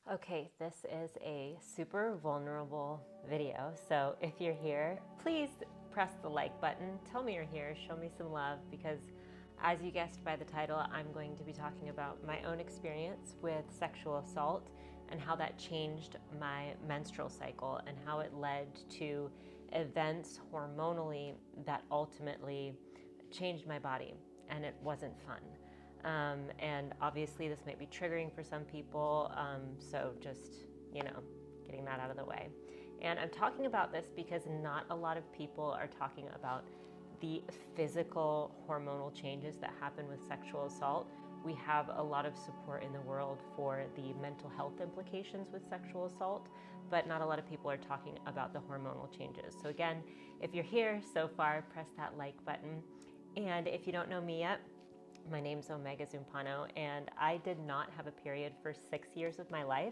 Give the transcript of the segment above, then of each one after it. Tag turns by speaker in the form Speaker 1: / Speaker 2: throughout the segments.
Speaker 1: Okay, this is a super vulnerable video, so if you're here, please press the like button. Tell me you're here, show me some love, because as you guessed by the title, I'm going to be talking about my own experience with sexual assault and how that changed my menstrual cycle and how it led to events hormonally that ultimately changed my body, and it wasn't fun. And obviously this might be triggering for some people, so just, getting that out of the way. And I'm talking about this because not a lot of people are talking about the physical hormonal changes that happen with sexual assault. We have a lot of support in the world for the mental health implications with sexual assault, but not a lot of people are talking about the hormonal changes. So again, if you're here so far, press that like button. And if you don't know me yet, my name's Omega Zumpano, and I did not have a period for 6 years of my life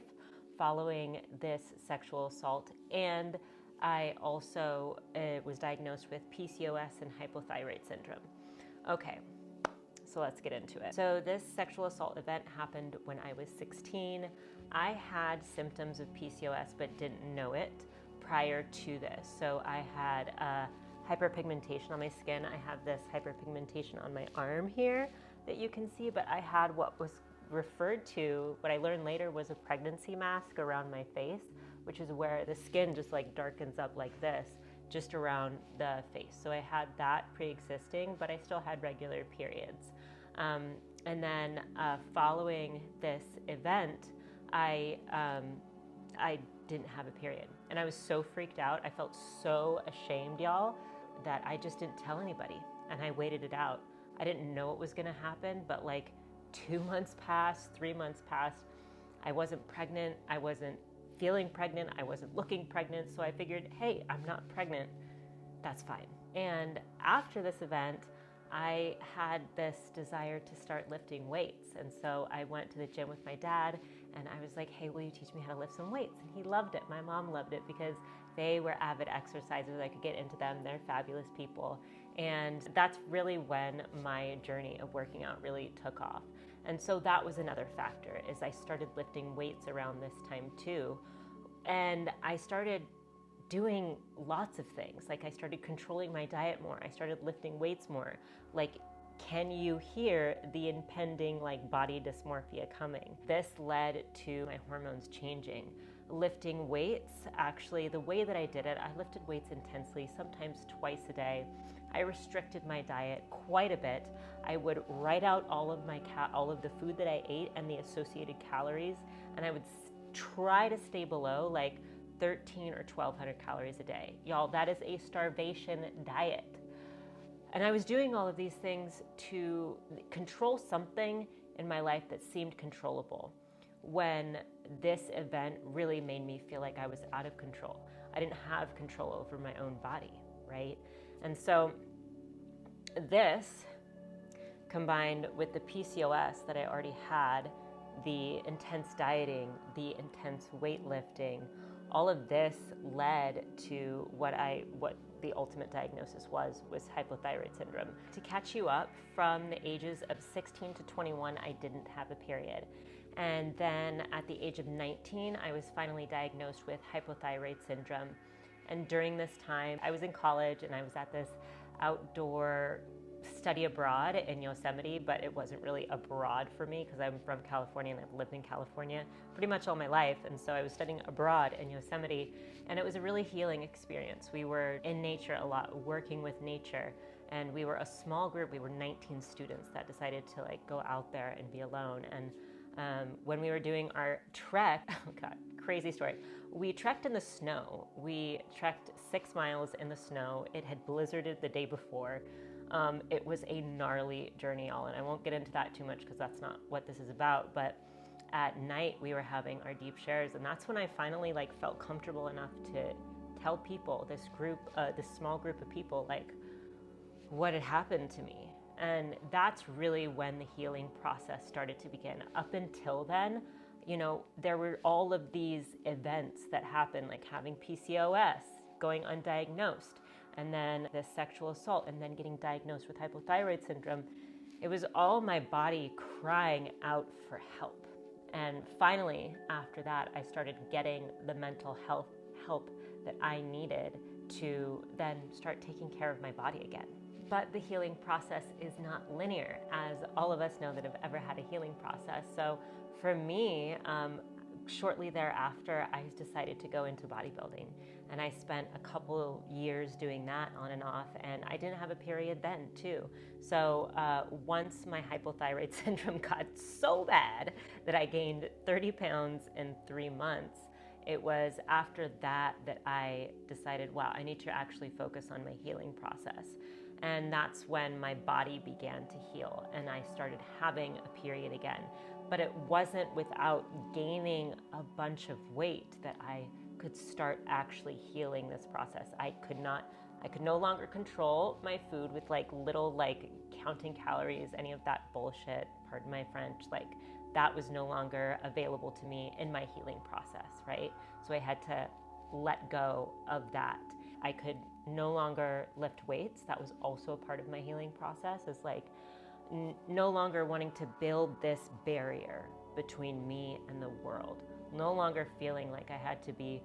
Speaker 1: following this sexual assault. And I also was diagnosed with PCOS and hypothyroid syndrome. Okay, so let's get into it. So this sexual assault event happened when I was 16. I had symptoms of PCOS but didn't know it prior to this. So I had hyperpigmentation on my skin. I have this hyperpigmentation on my arm here that you can see, but I had what was referred to, what I learned later, was a pregnancy mask around my face, which is where the skin just like darkens up like this, just around the face. So I had that pre-existing, but I still had regular periods. And then following this event, I didn't have a period. And I was so freaked out. I felt so ashamed, y'all, that I just didn't tell anybody. And I waited it out. I didn't know it was gonna happen, but like 2 months passed, 3 months passed. I wasn't pregnant. I wasn't feeling pregnant. I wasn't looking pregnant. So I figured, hey, I'm not pregnant. That's fine. And after this event, I had this desire to start lifting weights. And so I went to the gym with my dad and I was like, hey, will you teach me how to lift some weights? And he loved it. My mom loved it because they were avid exercisers. I could get into them. They're fabulous people. And that's really when my journey of working out really took off. And so that was another factor, is I started lifting weights around this time too. And I started doing lots of things. Like I started controlling my diet more. I started lifting weights more. Like, can you hear the impending body dysmorphia coming? This led to my hormones changing. Lifting weights, actually, the way that I did it, I lifted weights intensely, sometimes twice a day. I restricted my diet quite a bit. I would write out all of the food that I ate and the associated calories, and I would try to stay below 13 or 1,200 calories a day. Y'all, that is a starvation diet. And I was doing all of these things to control something in my life that seemed controllable, when this event really made me feel like I was out of control. I didn't have control over my own body, right? And so this, combined with the PCOS that I already had, the intense dieting, the intense weightlifting, all of this led to what the ultimate diagnosis was hypothyroid syndrome. To catch you up, from the ages of 16 to 21, I didn't have a period. And then at the age of 19, I was finally diagnosed with hypothyroid syndrome. And during this time, I was in college and I was at this outdoor study abroad in Yosemite, but it wasn't really abroad for me because I'm from California and I've lived in California pretty much all my life. And so I was studying abroad in Yosemite, and it was a really healing experience. We were in nature a lot, working with nature, and we were a small group. We were 19 students that decided to go out there and be alone. And when we were doing our trek, oh God, crazy story. We trekked in the snow. We trekked 6 miles in the snow. It had blizzarded the day before. It was a gnarly journey, all, and I won't get into that too much because that's not what this is about. But at night we were having our deep shares, and that's when I finally felt comfortable enough to tell people, this small group of people, what had happened to me. And that's really when the healing process started to begin. Up until then, there were all of these events that happened, like having PCOS, going undiagnosed, and then this sexual assault, and then getting diagnosed with hypothyroid syndrome. It was all my body crying out for help. And finally, after that, I started getting the mental health help that I needed to then start taking care of my body again. But the healing process is not linear, as all of us know that have ever had a healing process. So for me, shortly thereafter, I decided to go into bodybuilding. And I spent a couple years doing that on and off, and I didn't have a period then too. So once my hypothyroid syndrome got so bad that I gained 30 pounds in 3 months, it was after that that I decided, wow, I need to actually focus on my healing process. And that's when my body began to heal and I started having a period again. But it wasn't without gaining a bunch of weight that I could start actually healing this process. I could no longer control my food with little counting calories, any of that bullshit, pardon my French, that was no longer available to me in my healing process, right? So I had to let go of that. I could no longer lift weights. That was also a part of my healing process, is no longer wanting to build this barrier between me and the world. No longer feeling like I had to be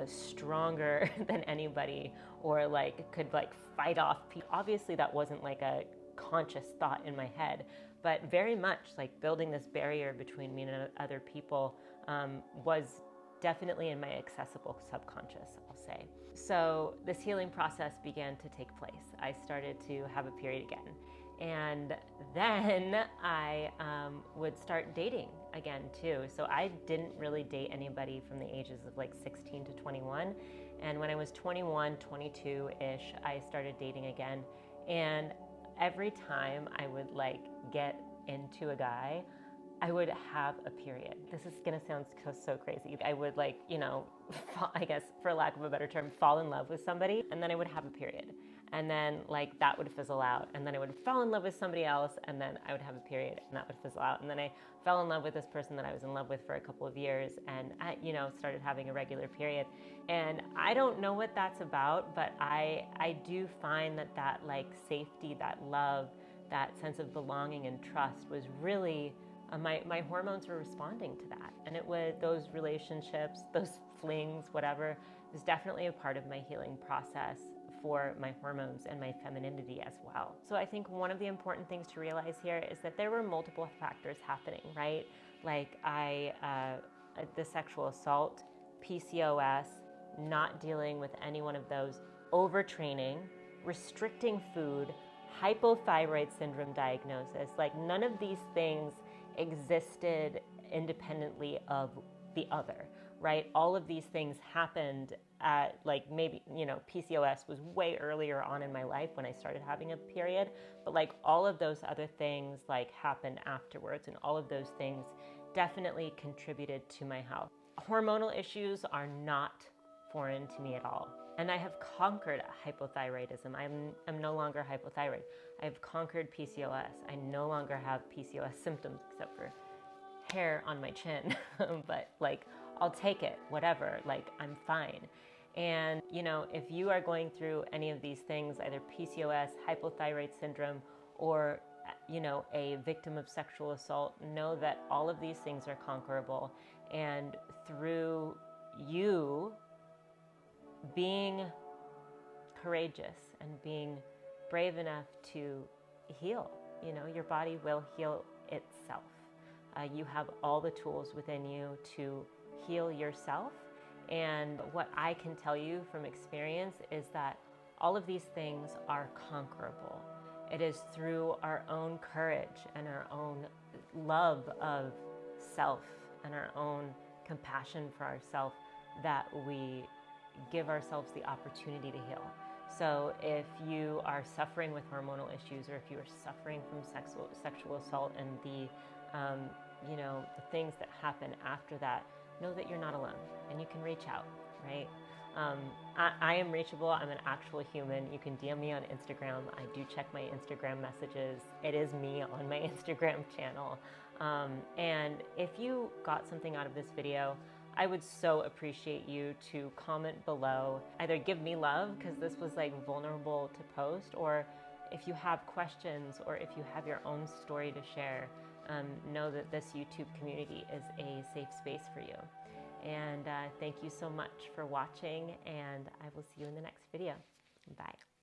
Speaker 1: stronger than anybody or could fight off people. Obviously that wasn't a conscious thought in my head, but very much building this barrier between me and other people was definitely in my accessible subconscious, I'll say. So this healing process began to take place. I started to have a period again. And then I would start dating again too. So I didn't really date anybody from the ages of 16 to 21. And when I was 21, 22-ish, I started dating again. And every time I would get into a guy, I would have a period. This is gonna sound so crazy. I would I guess for lack of a better term, fall in love with somebody, and then I would have a period. And then that would fizzle out, and then I would fall in love with somebody else, and then I would have a period, and that would fizzle out. And then I fell in love with this person that I was in love with for a couple of years, and I, started having a regular period. And I don't know what that's about, but I do find that safety, that love, that sense of belonging and trust was really, my hormones were responding to that. And it was those relationships, those flings, whatever, was definitely a part of my healing process for my hormones and my femininity as well. So I think one of the important things to realize here is that there were multiple factors happening, right? The sexual assault, PCOS, not dealing with any one of those, overtraining, restricting food, hypothyroid syndrome diagnosis. None of these things existed independently of the other, right? All of these things happened at maybe, PCOS was way earlier on in my life when I started having a period, but all of those other things happened afterwards, and all of those things definitely contributed to my health. Hormonal issues are not foreign to me at all. And I have conquered hypothyroidism. I'm no longer hypothyroid. I've conquered PCOS. I no longer have PCOS symptoms except for hair on my chin, but I'll take it, whatever, I'm fine. And, if you are going through any of these things, either PCOS, hypothyroid syndrome, or, a victim of sexual assault, know that all of these things are conquerable. And through you being courageous and being brave enough to heal, your body will heal itself. You have all the tools within you to heal yourself. And what I can tell you from experience is that all of these things are conquerable. It is through our own courage and our own love of self and our own compassion for ourselves that we give ourselves the opportunity to heal. So if you are suffering with hormonal issues, or if you are suffering from sexual assault and the things that happen after that, know that you're not alone and you can reach out, right? I am reachable. I'm an actual human. You can DM me on Instagram. I do check my Instagram messages. It is me on my Instagram channel. And if you got something out of this video, I would so appreciate you to comment below. Either give me love, because this was vulnerable to post, or if you have questions or if you have your own story to share, know that this YouTube community is a safe space for you. And thank you so much for watching, and I will see you in the next video. Bye.